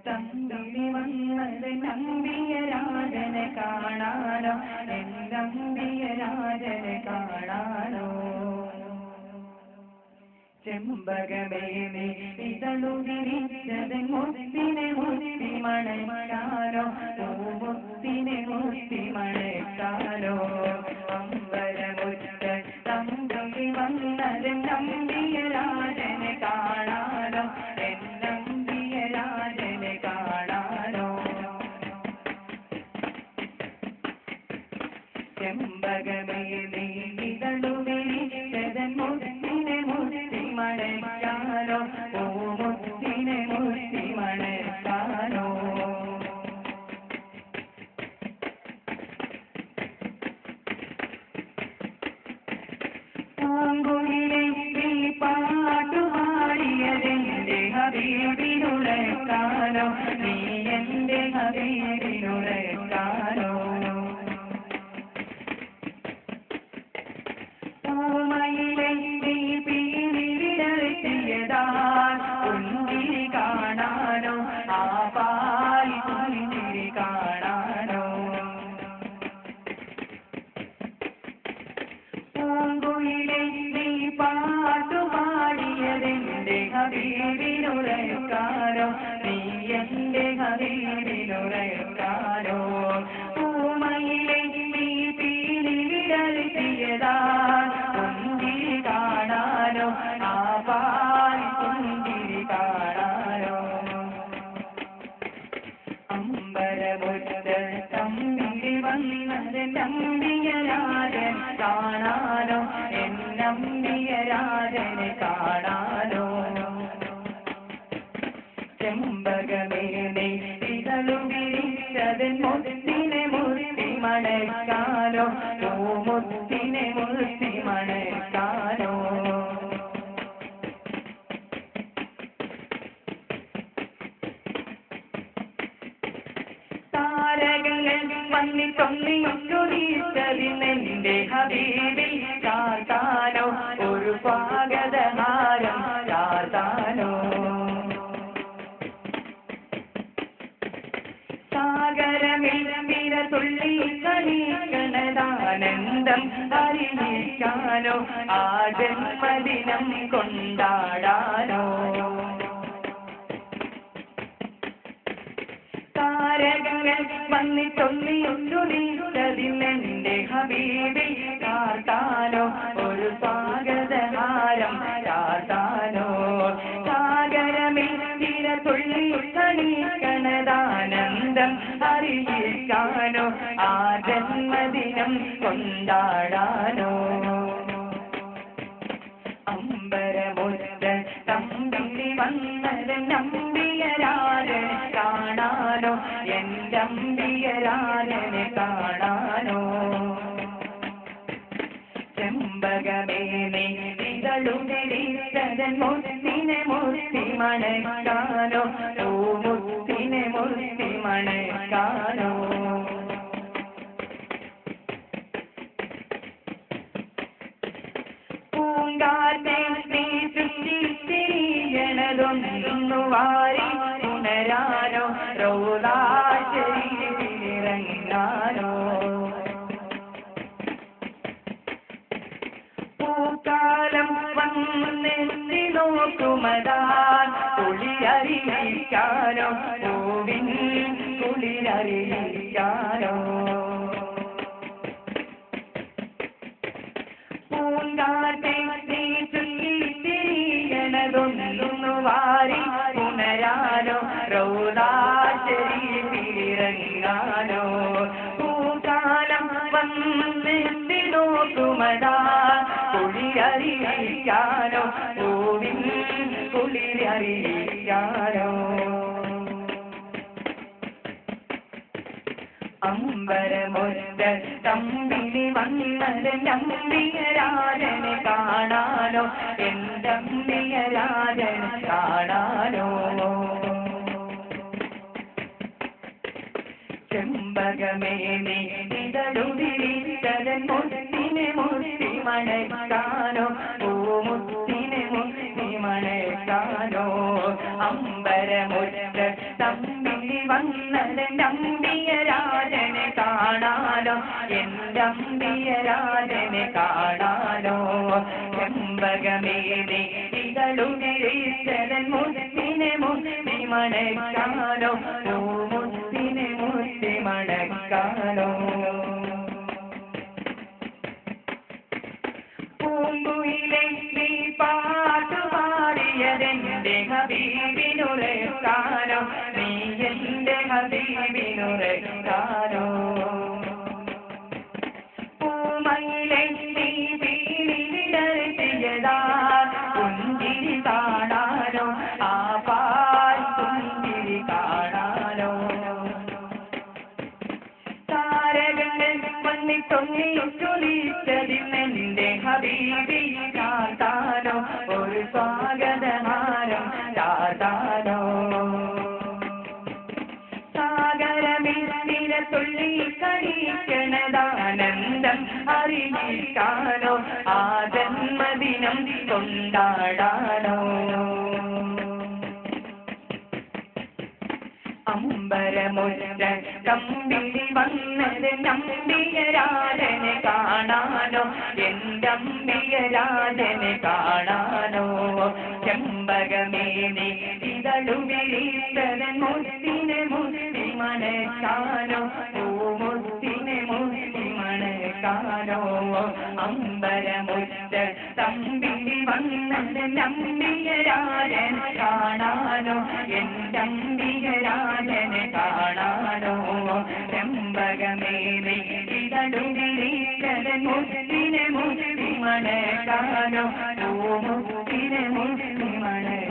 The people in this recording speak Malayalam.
തമ്പി വന്നത് നമ്പിയ രാജനെ കാണാനോ നമ്പിയ രാജനെ കാണാനോ ചെമ്പകമേനി ഇതളുതിരിച്ചത് മുത്തിനെ മുത്തി മണക്കാനോ മുത്തിനെ മുത്തി മണക്കാനോ അമ്പലമുറ്റ തമ്പി വന്നത് നമ്പിയ രാജനെ കാണാനോ നമ്പിയ രാജനെ കാണാനോ ചെമ്പകമേനി ഇതളുതിരിച്ചത് മുത്തിനെ മുത്തി മണക്കാനോ മുത്തിനെ മുത്തി മണക്കാനോ പൂങ്കുയിലെ പാട്ടുപാടിയതെന്റെ ഹബീബിനുറക്കാനോ നീ എന്റെ ഹബീബിനുറക്കാനോ പൂമയിലെ പുഞ്ചിരി കാണാനോ ആ പാൽ പുഞ്ചിരി കാണാനോ പൂങ്കുയിലെ പാട്ടുപാടിയതെന്റെ ഹബീബിനുറക്കാനോ നീ എന്റെ ഹബീബിനുറക്കാനോ പൂമയിലെ പീലി വിടർത്തിയതാ പുഞ്ചിരി കാണാനോ ആ പാൽ പുഞ്ചിരി കാണാനോ അമ്പലമുറ്റ തമ്പി വന്നത് നമ്പിയ രാജൻ കാണാനോ നമ്പിയ രാജനെ കാണാനോ ചെമ്പകമേനി ഇതളുതിരിച്ചത് മുത്തിനെ മുത്തി മണക്കാനോ മുത്തിനെ മുത്തി മണക്കാനോ താരകങ്ങൾ വന്നിട്ടൊന്നിയൊന്നുരീച്ചതിനെന്റെ ഹബീബിൽ ചാർത്താനോ ഒരു സ്വാഗതഹാരം ചാർത്താനോ സാഗരമിൽ തുള്ളി കളിക്കണതാനന്ദം അറിയിക്കാനോ ആ ജന്മദിനം കൊണ്ടാടാനോ താരകങ്ങൾ വന്നിട്ടൊന്നിയൊന്നുരീച്ചതിനെന്റെ ഹബീബിൽ ചാർത്താനോ ഒരു സ്വാഗതഹാരം ചാർത്താനോ സാഗരമിൽ തുള്ളി കളിക്കണതാനന്ദം അറിയിക്കാനോ ആ ജന്മദിനം കൊണ്ടാടാനോ അമ്പലമുറ്റ തമ്പി വന്നത് നമ്പിയ രാജനെ കാണാനോ നമ്പിയ രാജനെ കാണാനോ ചെമ്പകമേനി ഇതളുതിരിച്ചത് മുത്തിനെ മുത്തി മണക്കാനോ മുത്തിനെ മുത്തി മണക്കാനോ പൂങ്കാറ്റേ നീ ചുറ്റിത്തിരിയണതൊന്നു വാരി ഉണരാനോ റൗളാ ശരീരത്തിലിറങ്ങാനോ പൂക്കാലം വന്നെത്തി നോക്കുമതാ കുളിരറിയിക്കാനോ പൂവിൻ കുളിരറിയിക്കാനോ പൂങ്കാറ്റേ നീ ചുറ്റിത്തിരിയണതൊന്നു വാരി ഉണരാനോ റൗളാ ശരീരത്തിലിറങ്ങാനോ പൂക്കാലം വന്നെത്തി നോക്കുമതാ കുളിരറിയിക്കാനോ പൂവിൻ കുളിരറിയിക്കാനോ അമ്പലമുറ്റ തമ്പി വന്നത് നമ്പിയ രാജനെ കാണാനോ നമ്പിയ രാജനെ കാണാനോ ചെമ്പകമേനി ഇതളുതിരിച്ചത് മുത്തിനെ മുത്തി മണക്കാനോ മുത്തിനെ മുത്തി മണക്കാനോ അമ്പരമുറ്റ തമ്പിനി വന്നതെന്തമ്പിയ രാജനെ കാണാലോ എന്തമ്പിയ രാജനെ കാണാലോ ചെമ്പകമേലെ ഇതളുകിരീശരൻ മുത്തിനെ മുത്തി മണക്കാലോ മുത്തിനെ മുത്തി മണക്കാലോ പൂങ്കുയിലെ നീ പാട്ടുപാടിയതെന്റെ ഹബീബിനുറക്കാനോ നീ എന്റെ ഹബീബിനുറക്കാനോ പൂമയിലെ നീ വീണിടർത്തിയതാ പുഞ്ചിരി കാണാനോ ആ പാൽ പുഞ്ചിരി കാണാനോ താരകങ്ങൾ വന്നിട്ടൊന്നിട്ടൊലിച്ചതിന്നെന്റെ ഹബീബി ചാത്താനോ ഒരു സ്വാഗതഹാരം ചാത്താനോ സാഗരമില്ല തുള്ളി കളിക്കണതാനന്ദം അറിയിക്കാനോ ആ ജന്മദിനം കൊണ്ടാടാനോ അമ്പരമുറ്റ തമ്പിനി വന്നത് നമ്പിയ രാജനെ കാണാനോ എന്തമ്പിയ രാജനെ കാണാനോ ചെമ്പകമേനി ഇതളുകിരീശരൻ മുത്തിനെ മുത്തി മണക്കാനോ മുത്തിനെ മുത്തി മണക്കാനോ അമ്പരമുറ്റ തമ്പിനി വന്നത് നമ്പിയ രാജനെ കാണാനോ എന്തമ്പിയ രാജനെ കാണാനോ ചെമ്പകമേലെ ഇതളുകിരീശരൻ മുത്തിനെ മുത്തി മണക്കാനോ മുത്തിനെ മുത്തി മണക്കാനോ